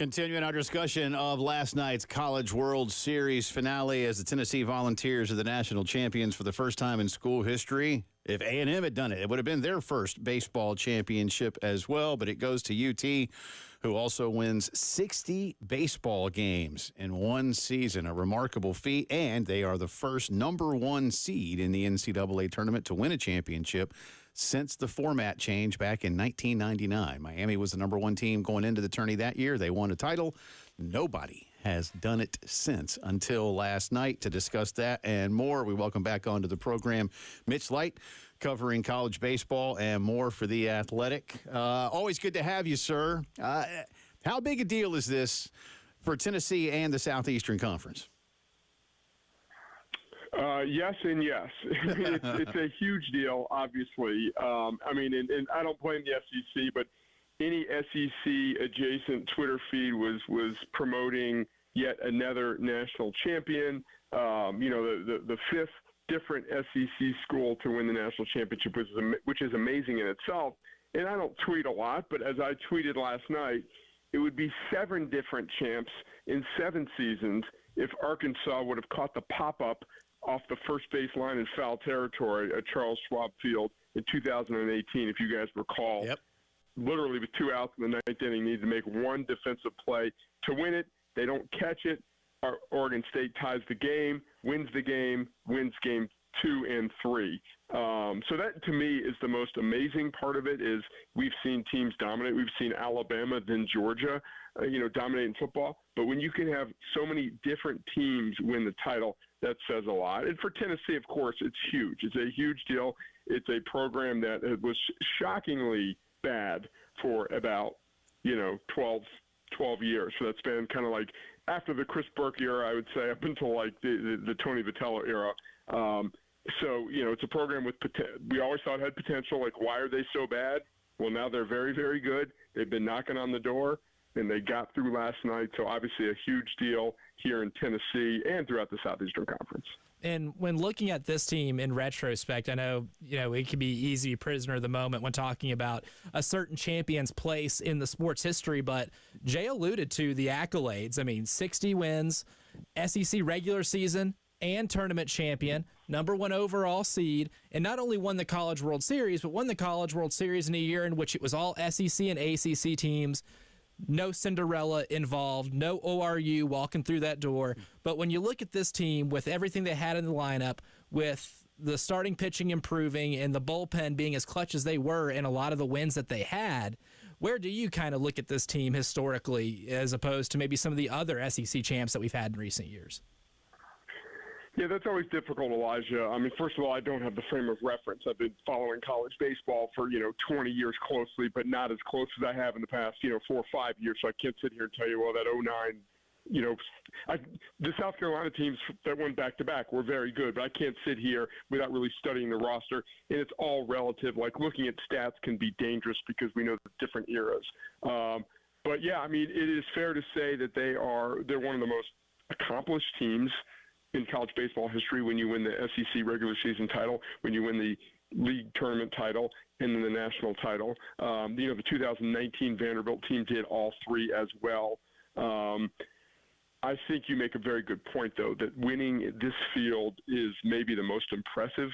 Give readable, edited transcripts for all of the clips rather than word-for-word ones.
Continuing our discussion of last night's College World Series finale as the Tennessee Volunteers are the national champions for the first time in school history. If A&M had done it, it would have been their first baseball championship as well, but it goes to UT, who also wins 60 baseball games in one season, a remarkable feat, and they are the first number one seed in the NCAA tournament to win a championship since the format change back in 1999. Miami was the number one team going into the tourney that year. They won a title. Nobody has done it since until last night. To discuss that and more, we welcome back onto the program Mitch Light, covering college baseball and more for The Athletic. Always good to have you, sir. How big a deal is this for Tennessee and the Southeastern Conference? Yes and yes. It's a huge deal, obviously. And I don't blame the SEC, but any SEC-adjacent Twitter feed was promoting yet another national champion. The fifth different SEC school to win the national championship, which is amazing in itself. And I don't tweet a lot, but as I tweeted last night, it would be 7 different champs in 7 seasons if Arkansas would have caught the pop-up off the first base line in foul territory at Charles Schwab Field in 2018, if you guys recall. Yep. Literally with 2 outs in the ninth inning, needed to make one defensive play to win it. They don't catch it. Oregon State ties the game, wins game 2 and 3. So that, to me, is the most amazing part of it. Is we've seen teams dominate. We've seen Alabama, then Georgia, dominate in football. But when you can have so many different teams win the title, that says a lot. And for Tennessee, of course, it's huge. It's a huge deal. It's a program that was shockingly bad for about 12 years. So that's been kind of like after the Chris Burke era, I would say, up until like the Tony Vitello era. So it's a program with we always thought had potential. Like, why are they so bad? Well, now they're very, very good. They've been knocking on the door, and they got through last night. So obviously a huge deal here in Tennessee and throughout the Southeastern Conference. And when looking at this team in retrospect, I know, it can be easy prisoner of the moment when talking about a certain champion's place in the sports history, but Jay alluded to the accolades. I mean, 60 wins, SEC regular season and tournament champion, number 1 overall seed, and not only won the College World Series, but won the College World Series in a year in which it was all SEC and ACC teams. No Cinderella involved, no ORU walking through that door. But when you look at this team with everything they had in the lineup, with the starting pitching improving and the bullpen being as clutch as they were in a lot of the wins that they had, where do you kind of look at this team historically as opposed to maybe some of the other SEC champs that we've had in recent years? Yeah, that's always difficult, Elijah. I mean, first of all, I don't have the frame of reference. I've been following college baseball for, 20 years closely, but not as close as I have in the past, 4 or 5 years. So I can't sit here and tell you, well, that 09, the South Carolina teams that went back-to-back were very good, but I can't sit here without really studying the roster, and it's all relative. Like, looking at stats can be dangerous because we know the different eras. But, yeah, I mean, it is fair to say that they're one of the most accomplished teams in college baseball history when you win the SEC regular season title, when you win the league tournament title, and then the national title. The 2019 Vanderbilt team did all 3 as well. I think you make a very good point, though, that winning this field is maybe the most impressive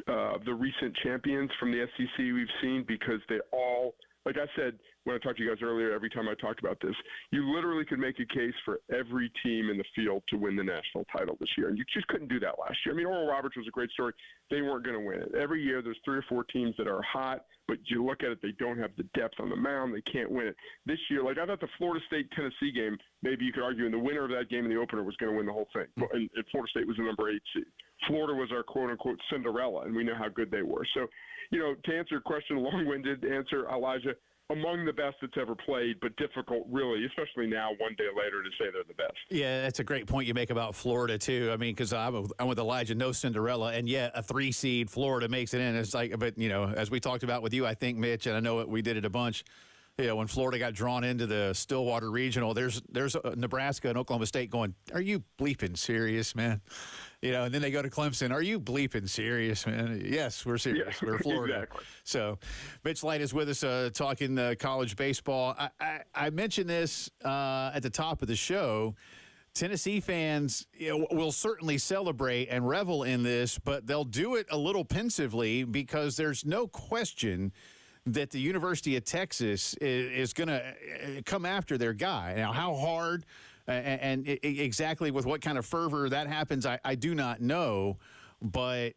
of the recent champions from the SEC we've seen, because they all, like I said when I talked to you guys earlier, every time I talked about this, you literally could make a case for every team in the field to win the national title this year, and you just couldn't do that last year. I mean, Oral Roberts was a great story. They weren't going to win it. Every year there's 3 or 4 teams that are hot, but you look at it, they don't have the depth on the mound. They can't win it. This year, like I thought the Florida State-Tennessee game, maybe you could argue, and the winner of that game in the opener was going to win the whole thing. And Florida State was the number 8 seed. Florida was our quote-unquote Cinderella, and we know how good they were. So, to answer your question, long-winded answer, Elijah, among the best that's ever played, but difficult, really, especially now, one day later, to say they're the best. Yeah, that's a great point you make about Florida, too. I mean, because I'm with Elijah, no Cinderella, and yet a 3-seed Florida makes it in. It's like, but, as we talked about with you, I think, Mitch, and I know we did it a bunch, Yeah, when Florida got drawn into the Stillwater Regional, there's Nebraska and Oklahoma State going, are you bleeping serious, man? And then they go to Clemson. Are you bleeping serious, man? Yes, we're serious. Yeah, we're Florida. Exactly. So Mitch Light is with us talking college baseball. I mentioned this at the top of the show. Tennessee fans will certainly celebrate and revel in this, but they'll do it a little pensively because there's no question that the University of Texas is going to come after their guy. Now, how hard and exactly with what kind of fervor that happens, I do not know. But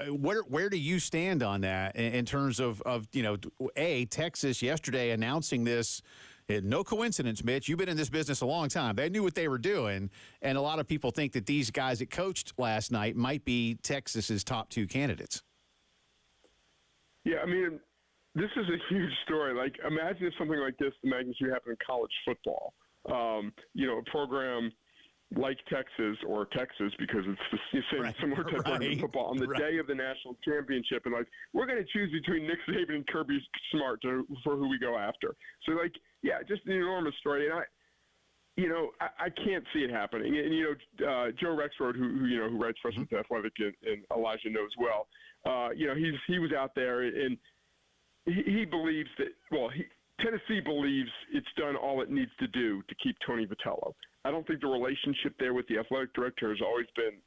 where do you stand on that in terms of Texas yesterday announcing this? No coincidence, Mitch. You've been in this business a long time. They knew what they were doing, and a lot of people think that these guys that coached last night might be Texas's top two candidates. Yeah, I mean, this is a huge story. Like, imagine if something like this, the magnitude, happened in college football. A program like Texas, because it's the same similar type program in football, on the day of the national championship, and we're going to choose between Nick Saban and Kirby Smart for who we go after. So, just an enormous story, and I can't see it happening. And Joe Rexrode, who writes for us at The Athletic, and Elijah knows well. He was out there, and he believes that. Tennessee believes it's done all it needs to do to keep Tony Vitello. I don't think the relationship there with the athletic director has always been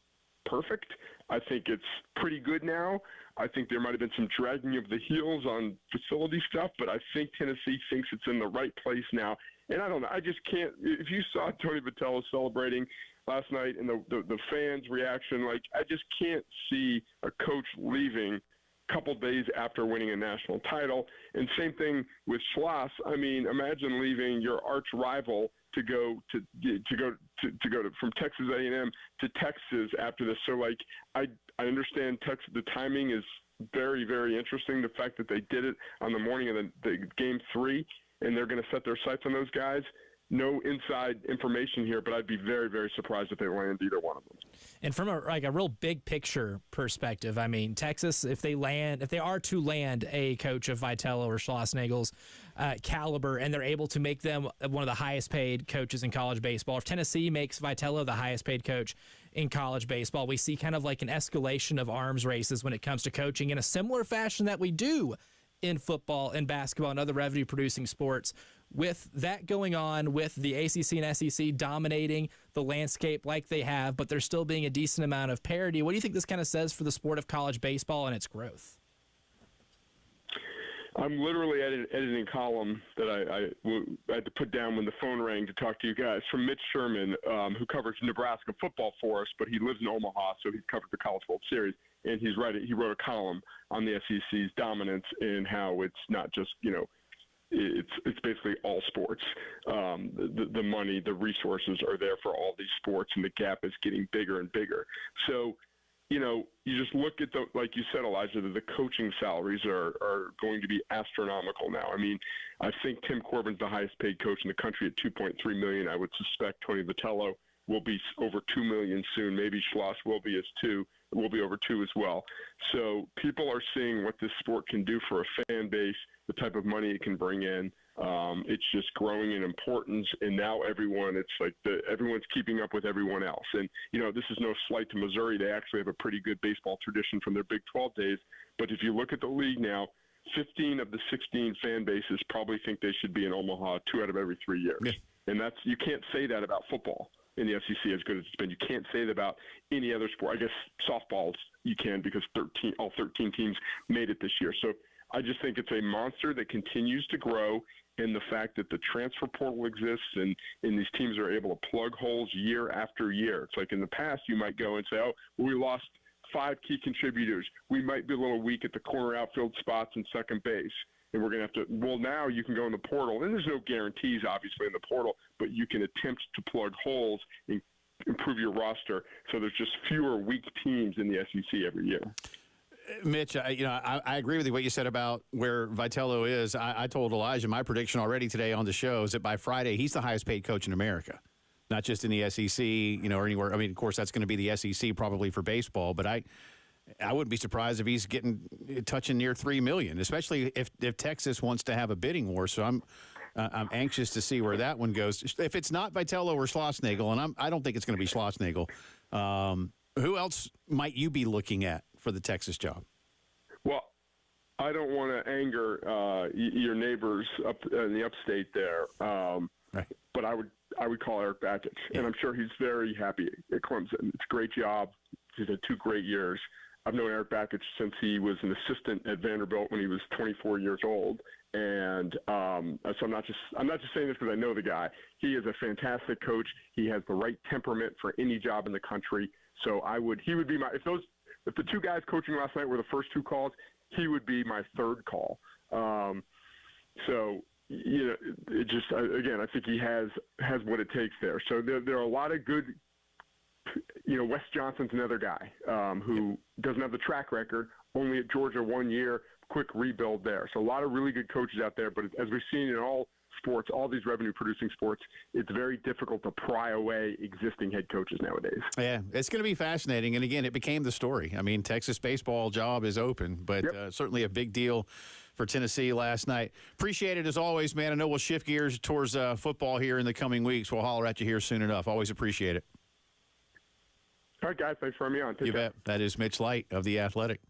perfect. I think it's pretty good now. I think there might have been some dragging of the heels on facility stuff, but I think Tennessee thinks it's in the right place now. And I don't know. I just can't. If you saw Tony Vitello celebrating last night and the fans' reaction, I just can't see a coach leaving couple days after winning a national title. And same thing with Schloss. I mean, imagine leaving your arch rival to go from Texas A&M to Texas after this. So I understand the timing is very, very interesting. The fact that they did it on the morning of the game 3, and they're going to set their sights on those guys. No inside information here, but I'd be very, very surprised if they land either one of them. And from a real big picture perspective, I mean, Texas, if they are to land a coach of Vitello or Schlossnagel's caliber, and they're able to make them one of the highest paid coaches in college baseball, if Tennessee makes Vitello the highest paid coach in college baseball, we see kind of like an escalation of arms races when it comes to coaching in a similar fashion that we do in football and basketball and other revenue-producing sports. With that going on, with the ACC and SEC dominating the landscape like they have, but there still being a decent amount of parity, what do you think this kind of says for the sport of college baseball and its growth? I'm literally editing a column that I had to put down when the phone rang to talk to you guys, from Mitch Sherman, who covers Nebraska football for us, but he lives in Omaha, so he's covered the College World Series. And he wrote a column on the SEC's dominance and how it's not just, it's basically all sports. The money, the resources are there for all these sports, and the gap is getting bigger and bigger. So, you just look at like you said, Elijah, the coaching salaries are going to be astronomical now. I mean, I think Tim Corbin's the highest paid coach in the country at $2.3 million. I would suspect Tony Vitello will be over $2 million soon. Maybe Schloss will be over 2 as well. So people are seeing what this sport can do for a fan base, the type of money it can bring in. It's just growing in importance, and now everyone's keeping up with everyone else. And this is no slight to Missouri; they actually have a pretty good baseball tradition from their Big 12 days. But if you look at the league now, 15 of the 16 fan bases probably think they should be in Omaha 2 out of every 3 years, and you can't say that about football in the SEC as good as it's been. You can't say that about any other sport. I guess softballs you can, because all 13 teams made it this year. So I just think it's a monster that continues to grow, and the fact that the transfer portal exists and these teams are able to plug holes year after year. It's like in the past you might go and say, we lost 5 key contributors. We might be a little weak at the corner outfield spots and second base. And we're going to have to – well, now you can go in the portal. And there's no guarantees, obviously, in the portal, but you can attempt to plug holes and improve your roster. So there's just fewer weak teams in the SEC every year. Mitch, I agree with you what you said about where Vitello is. I told Elijah my prediction already today on the show is that by Friday he's the highest paid coach in America, not just in the SEC, or anywhere. I mean, of course, that's going to be the SEC probably for baseball, but I wouldn't be surprised if he's touching near $3 million, especially if Texas wants to have a bidding war. So I'm anxious to see where that one goes. If it's not Vitello or Schlossnagel, and I don't think it's going to be Schlossnagel, who else might you be looking at for the Texas job? Well, I don't want to anger your neighbors up in the upstate there, Right. but I would call Eric Bakich, and I'm sure he's very happy at Clemson. It's a great job. He's had 2 great years. I've known Eric Bakich since he was an assistant at Vanderbilt when he was 24 years old, and so I'm not just saying this because I know the guy. He is a fantastic coach. He has the right temperament for any job in the country. So he would be my if the 2 guys coaching last night were the first 2 calls, he would be my 3rd call. So it just again, I think he has what it takes there. So there are a lot of good. Wes Johnson's another guy who doesn't have the track record, only at Georgia 1 year, quick rebuild there. So a lot of really good coaches out there, but as we've seen in all sports, all these revenue-producing sports, it's very difficult to pry away existing head coaches nowadays. Yeah, it's going to be fascinating. And, again, it became the story. I mean, Texas baseball job is open, but certainly a big deal for Tennessee last night. Appreciate it as always, man. I know we'll shift gears towards football here in the coming weeks. We'll holler at you here soon enough. Always appreciate it. All right, guys. Thanks for having me on. Take care. Bet. That is Mitch Light of The Athletic.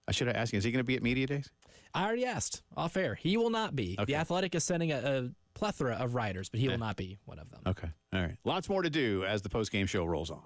I should have asked him, is he going to be at Media Days? I already asked. Off air. He will not be. Okay. The Athletic is sending a plethora of writers, but he will not be one of them. Okay. All right. Lots more to do as the postgame show rolls on.